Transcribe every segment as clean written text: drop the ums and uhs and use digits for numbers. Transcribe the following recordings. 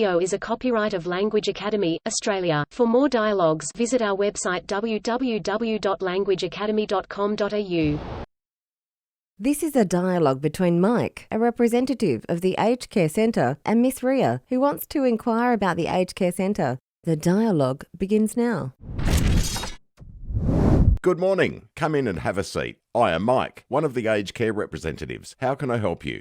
audio is a copyright of Language Academy, Australia. For more dialogues, visit our website www.languageacademy.com.au. This is a dialogue between Mike, a representative of the Aged Care Centre, and Miss Ria, who wants to inquire about the Aged Care Centre. The dialogue begins now. Good morning. Come in and have a seat. I am Mike, one of the aged care representatives. How can I help you?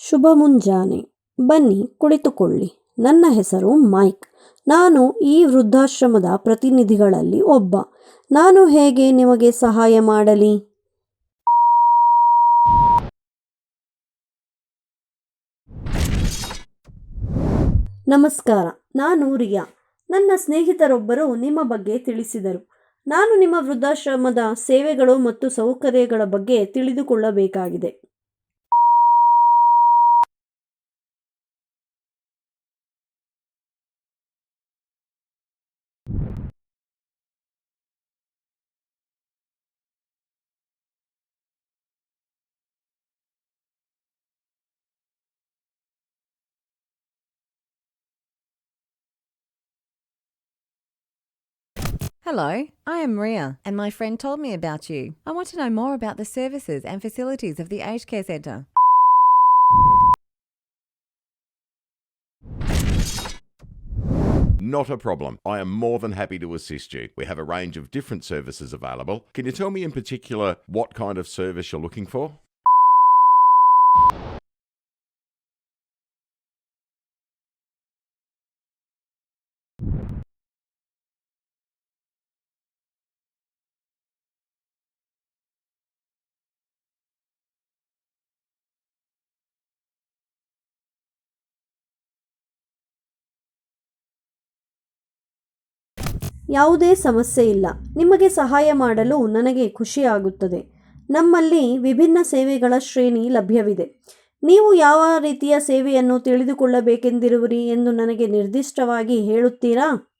ಶುಭ ಮುಂಜಾನೆ. ಬನ್ನಿ ಕುಳಿತುಕೊಳ್ಳಿ. ನನ್ನ ಹೆಸರು mic. ನಾನು ಈ ವೃದ್ಧಾಶ್ರಮದ ಪ್ರತಿನಿಧಿಗಳಲ್ಲಿ ಒಬ್ಬ. ನಾನು ಹೇಗೆ ನಿಮಗೆ ಸಹಾಯ ಮಾಡಲಿ? ನಮಸ್ಕಾರ, ನಾನು ರಿಯಾ. ನನ್ನ ಸ್ನೇಹಿತರೊಬ್ಬರು ನಿಮ್ಮ ಬಗ್ಗೆ ತಿಳಿಸಿದರು. ನಾನು ನಿಮ್ಮ ವೃದ್ಧಾಶ್ರಮದ ಸೇವೆಗಳು ಮತ್ತು ಸೌಕರ್ಯಗಳ ಬಗ್ಗೆ ತಿಳಿದುಕೊಳ್ಳಬೇಕಾಗಿದೆ. Hello, I am Ria, and my friend told me about you. I want to know more about the services and facilities of the Aged Care Centre. Not a problem. I am more than happy to assist you. We have a range of different services available. Can you tell me in particular what kind of service you're looking for? ಯಾವುದೇ ಸಮಸ್ಯೆ ಇಲ್ಲ. ನಿಮಗೆ ಸಹಾಯ ಮಾಡಲು ನನಗೆ ಖುಷಿಯಾಗುತ್ತದೆ. ನಮ್ಮಲ್ಲಿ ವಿಭಿನ್ನ ಸೇವೆಗಳ ಶ್ರೇಣಿ ಲಭ್ಯವಿದೆ. ನೀವು ಯಾವ ರೀತಿಯ ಸೇವೆಯನ್ನು ತಿಳಿದುಕೊಳ್ಳಬೇಕೆಂದಿರುವಿರಿ ಎಂದು ನನಗೆ ನಿರ್ದಿಷ್ಟವಾಗಿ ಹೇಳುತ್ತೀರಾ?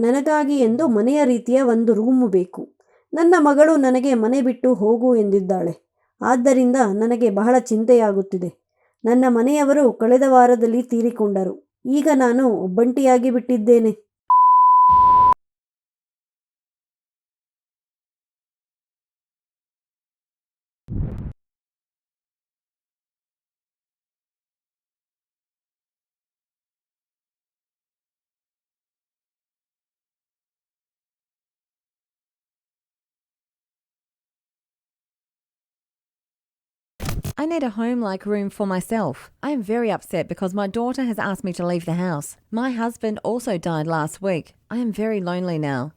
ನನಗಾಗಿ ಎಂದು ಮನೆಯ ರೀತಿಯ ಒಂದು ರೂಮು ಬೇಕು. ನನ್ನ ಮಗಳು ನನಗೆ ಮನೆ ಬಿಟ್ಟು ಹೋಗು ಎಂದಿದ್ದಾಳೆ. ಆದ್ದರಿಂದ ನನಗೆ ಬಹಳ ಚಿಂತೆಯಾಗುತ್ತಿದೆ. ನನ್ನ ಮನೆಯವರು ಕಳೆದ ವಾರದಲ್ಲಿ ತೀರಿಕೊಂಡರು. ಈಗ ನಾನು ಒಬ್ಬಂಟಿಯಾಗಿ ಬಿಟ್ಟಿದ್ದೇನೆ. I need a home-like room for myself. I am very upset because my daughter has asked me to leave the house. My husband also died last week. I am very lonely now.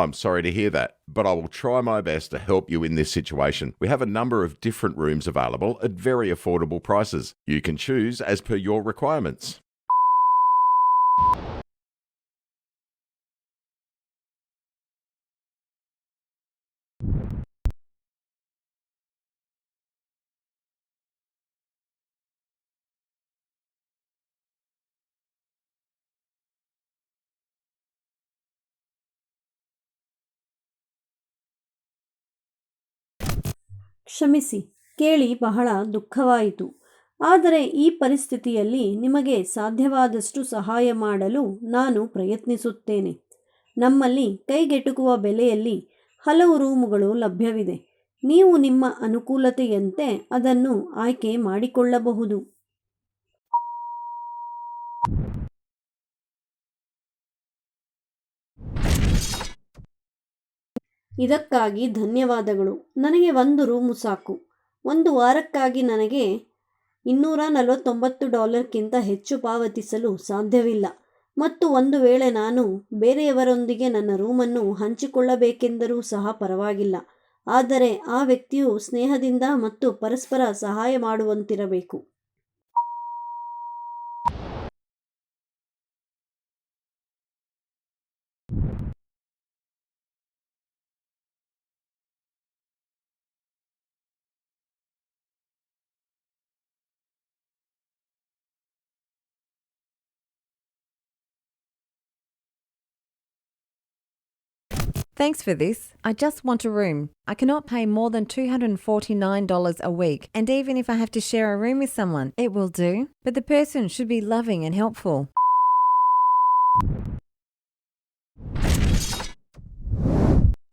I'm sorry to hear that, but I will try my best to help you in this situation. We have a number of different rooms available at very affordable prices. You can choose as per your requirements. ಕ್ಷಮಿಸಿ, ಕೇಳಿ ಬಹಳ ದುಃಖವಾಯಿತು. ಆದರೆ ಈ ಪರಿಸ್ಥಿತಿಯಲ್ಲಿ ನಿಮಗೆ ಸಾಧ್ಯವಾದಷ್ಟು ಸಹಾಯ ಮಾಡಲು ನಾನು ಪ್ರಯತ್ನಿಸುತ್ತೇನೆ. ನಮ್ಮಲ್ಲಿ ಕೈಗೆಟುಕುವ ಬೆಲೆಯಲ್ಲಿ ಹಲವು ರೂಮುಗಳು ಲಭ್ಯವಿದೆ. ನೀವು ನಿಮ್ಮ ಅನುಕೂಲತೆಯಂತೆ ಅದನ್ನು ಆಯ್ಕೆ ಮಾಡಿಕೊಳ್ಳಬಹುದು. ಇದಕ್ಕಾಗಿ ಧನ್ಯವಾದಗಳು. ನನಗೆ ಒಂದು ರೂಮು ಸಾಕು. ಒಂದು ವಾರಕ್ಕಾಗಿ ನನಗೆ $249ಕ್ಕಿಂತ ಹೆಚ್ಚು ಪಾವತಿಸಲು ಸಾಧ್ಯವಿಲ್ಲ. ಮತ್ತು ಒಂದು ವೇಳೆ ನಾನು ಬೇರೆಯವರೊಂದಿಗೆ ನನ್ನ ರೂಮನ್ನು ಹಂಚಿಕೊಳ್ಳಬೇಕೆಂದರೂ ಸಹ ಪರವಾಗಿಲ್ಲ. ಆದರೆ ಆ ವ್ಯಕ್ತಿಯು ಸ್ನೇಹದಿಂದ ಮತ್ತು ಪರಸ್ಪರ ಸಹಾಯ ಮಾಡುವಂತಿರಬೇಕು. Thanks for this. I just want a room. I cannot pay more than $249 a week, and even if I have to share a room with someone, it will do. But the person should be loving and helpful.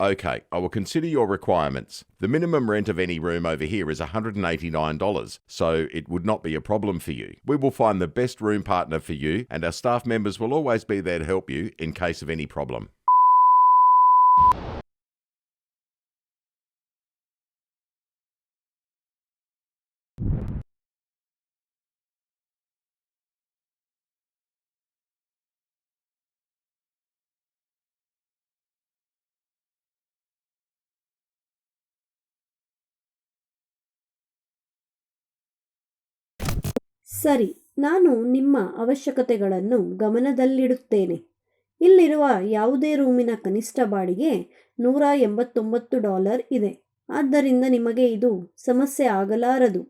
Okay, I will consider your requirements. The minimum rent of any room over here is $189, so it would not be a problem for you. We will find the best room partner for you, and our staff members will always be there to help you in case of any problem. ಸರಿ, ನಾನು ನಿಮ್ಮ ಅವಶ್ಯಕತೆಗಳನ್ನು ಗಮನದಲ್ಲಿಡುತ್ತೇನೆ. ಇಲ್ಲಿರುವ ಯಾವುದೇ ರೂಮಿನ ಕನಿಷ್ಠ ಬಾಡಿಗೆ $189 ಇದೆ. ಆದ್ದರಿಂದ ನಿಮಗೆ ಇದು ಸಮಸ್ಯೆ ಆಗಲಾರದು.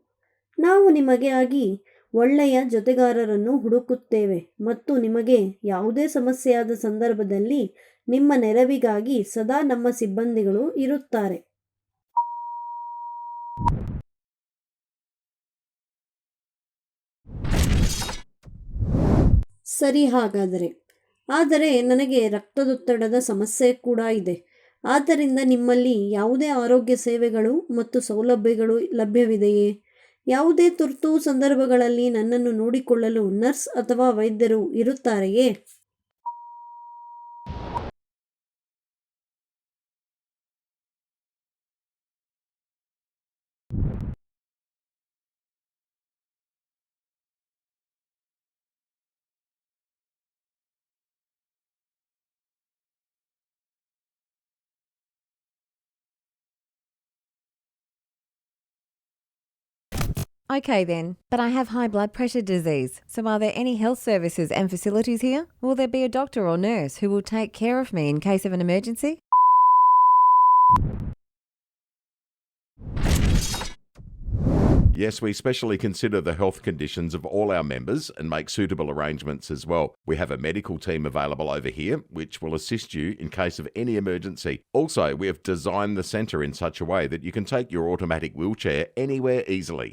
ನಾವು ನಿಮಗಾಗಿ ಒಳ್ಳೆಯ ಜೊತೆಗಾರರನ್ನು ಹುಡುಕುತ್ತೇವೆ ಮತ್ತು ನಿಮಗೆ ಯಾವುದೇ ಸಮಸ್ಯೆಯಾದ ಸಂದರ್ಭದಲ್ಲಿ ನಿಮ್ಮ ನೆರವಿಗಾಗಿ ಸದಾ ನಮ್ಮ ಸಿಬ್ಬಂದಿಗಳು ಇರುತ್ತಾರೆ. ಸರಿ, ಹಾಗಾದರೆ. ಆದರೆ ನನಗೆ ರಕ್ತದೊತ್ತಡದ ಸಮಸ್ಯೆ ಕೂಡ ಇದೆ. ಆದ್ದರಿಂದ ನಿಮ್ಮಲ್ಲಿ ಯಾವುದೇ ಆರೋಗ್ಯ ಸೇವೆಗಳು ಮತ್ತು ಸೌಲಭ್ಯಗಳು ಲಭ್ಯವಿದೆಯೇ? ಯಾವುದೇ ತುರ್ತು ಸಂದರ್ಭಗಳಲ್ಲಿ ನನ್ನನ್ನು ನೋಡಿಕೊಳ್ಳಲು ನರ್ಸ್ ಅಥವಾ ವೈದ್ಯರು ಇರುತ್ತಾರೆಯೇ? Okay then, but I have high blood pressure disease, so are there any health services and facilities here? Will there be a doctor or nurse who will take care of me in case of an emergency? Yes, we specially consider the health conditions of all our members and make suitable arrangements as well. We have a medical team available over here, which will assist you in case of any emergency. Also, we have designed the centre in such a way that you can take your automatic wheelchair anywhere easily.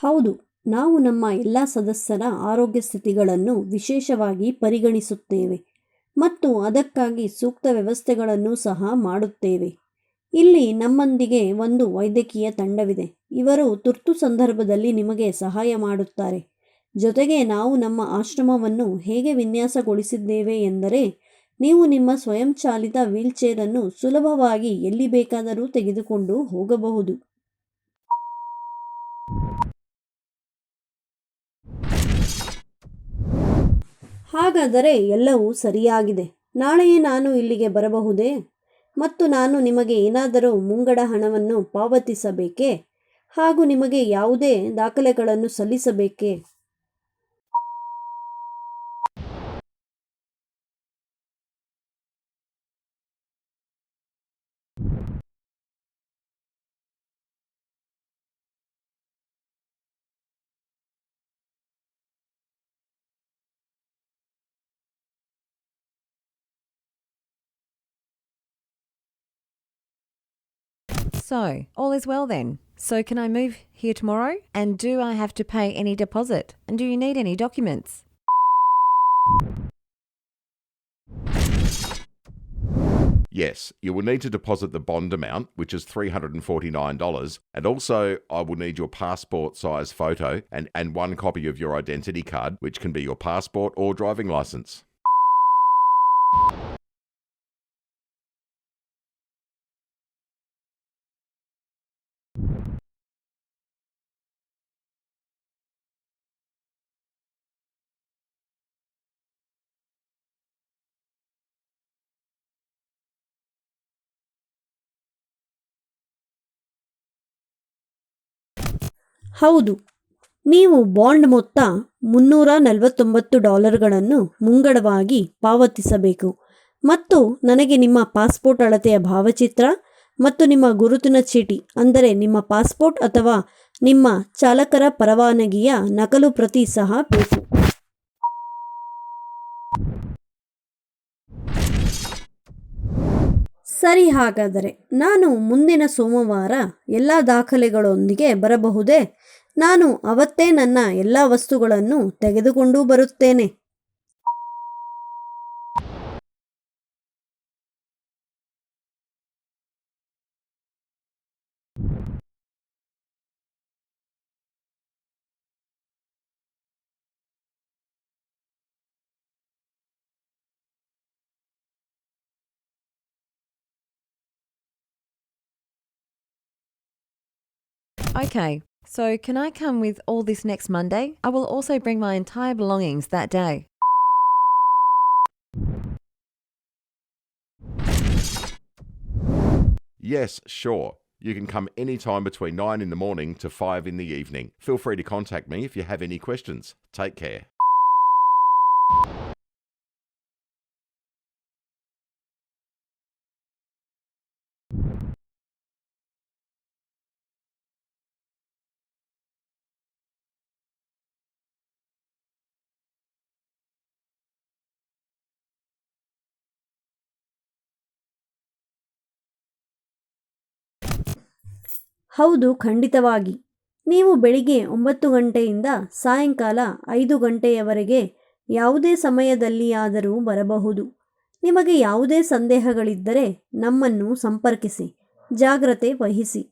ಹೌದು, ನಾವು ನಮ್ಮ ಎಲ್ಲ ಸದಸ್ಯರ ಆರೋಗ್ಯ ಸ್ಥಿತಿಗಳನ್ನು ವಿಶೇಷವಾಗಿ ಪರಿಗಣಿಸುತ್ತೇವೆ ಮತ್ತು ಅದಕ್ಕಾಗಿ ಸೂಕ್ತ ವ್ಯವಸ್ಥೆಗಳನ್ನು ಸಹ ಮಾಡುತ್ತೇವೆ. ಇಲ್ಲಿ ನಮ್ಮೊಂದಿಗೆ ಒಂದು ವೈದ್ಯಕೀಯ ತಂಡವಿದೆ. ಇವರು ತುರ್ತು ಸಂದರ್ಭದಲ್ಲಿ ನಿಮಗೆ ಸಹಾಯ ಮಾಡುತ್ತಾರೆ. ಜೊತೆಗೆ ನಾವು ನಮ್ಮ ಆಶ್ರಮವನ್ನು ಹೇಗೆ ವಿನ್ಯಾಸಗೊಳಿಸಿದ್ದೇವೆ ಎಂದರೆ, ನೀವು ನಿಮ್ಮ ಸ್ವಯಂಚಾಲಿತ ವೀಲ್ಚೇರನ್ನು ಸುಲಭವಾಗಿ ಎಲ್ಲಿ ಬೇಕಾದರೂ ತೆಗೆದುಕೊಂಡು ಹೋಗಬಹುದು. ಹಾಗಾದರೆ ಎಲ್ಲವೂ ಸರಿಯಾಗಿದೆ. ನಾಳೆಯೇ ನಾನು ಇಲ್ಲಿಗೆ ಬರಬಹುದೇ? ಮತ್ತು ನಾನು ನಿಮಗೆ ಏನಾದರೂ ಮುಂಗಡ ಹಣವನ್ನು ಪಾವತಿಸಬೇಕೇ? ಹಾಗೂ ನಿಮಗೆ ಯಾವುದೇ ದಾಖಲೆಗಳನ್ನು ಸಲ್ಲಿಸಬೇಕೇ? So, all is well then. So can I move here tomorrow? And do I have to pay any deposit? And do you need any documents? Yes, you will need to deposit the bond amount, which is $349, and also I will need your passport size photo and one copy of your identity card, which can be your passport or driving license. ಹೌದು, ನೀವು bond ಮೊತ್ತ $349 ಮುಂಗಡವಾಗಿ ಪಾವತಿಸಬೇಕು ಮತ್ತು ನನಗೆ ನಿಮ್ಮ passport ಅಳತೆಯ ಭಾವಚಿತ್ರ ಮತ್ತು ನಿಮ್ಮ ಗುರುತಿನ ಚೀಟಿ ಅಂದರೆ ನಿಮ್ಮ ಪಾಸ್ಪೋರ್ಟ್ ಅಥವಾ ನಿಮ್ಮ ಚಾಲಕರ ಪರವಾನಗಿಯ ನಕಲು ಪ್ರತಿ ಸಹ ಬೇಕು. ಸರಿ, ಹಾಗಾದರೆ ನಾನು ಮುಂದಿನ ಸೋಮವಾರ ಎಲ್ಲ ದಾಖಲೆಗಳೊಂದಿಗೆ ಬರಬಹುದೇ? ನಾನು ಅವತ್ತೇ ನನ್ನ ಎಲ್ಲ ವಸ್ತುಗಳನ್ನು ತೆಗೆದುಕೊಂಡು ಬರುತ್ತೇನೆ. Okay, so can I come with all this next Monday? I will also bring my entire belongings that day. Yes, sure. You can come any time between 9 in the morning to 5 in the evening. Feel free to contact me if you have any questions. Take care. ಹೌದು, ಖಂಡಿತವಾಗಿ. ನೀವು ಬೆಳಿಗ್ಗೆ 9 ಗಂಟೆಯಿಂದ ಸಾಯಂಕಾಲ 5 ಗಂಟೆಯವರೆಗೆ ಯಾವುದೇ ಸಮಯದಲ್ಲಿಯಾದರೂ ಬರಬಹುದು. ನಿಮಗೆ ಯಾವುದೇ ಸಂದೇಹಗಳಿದ್ದರೆ ನಮ್ಮನ್ನು ಸಂಪರ್ಕಿಸಿ. ಜಾಗ್ರತೆ ವಹಿಸಿ.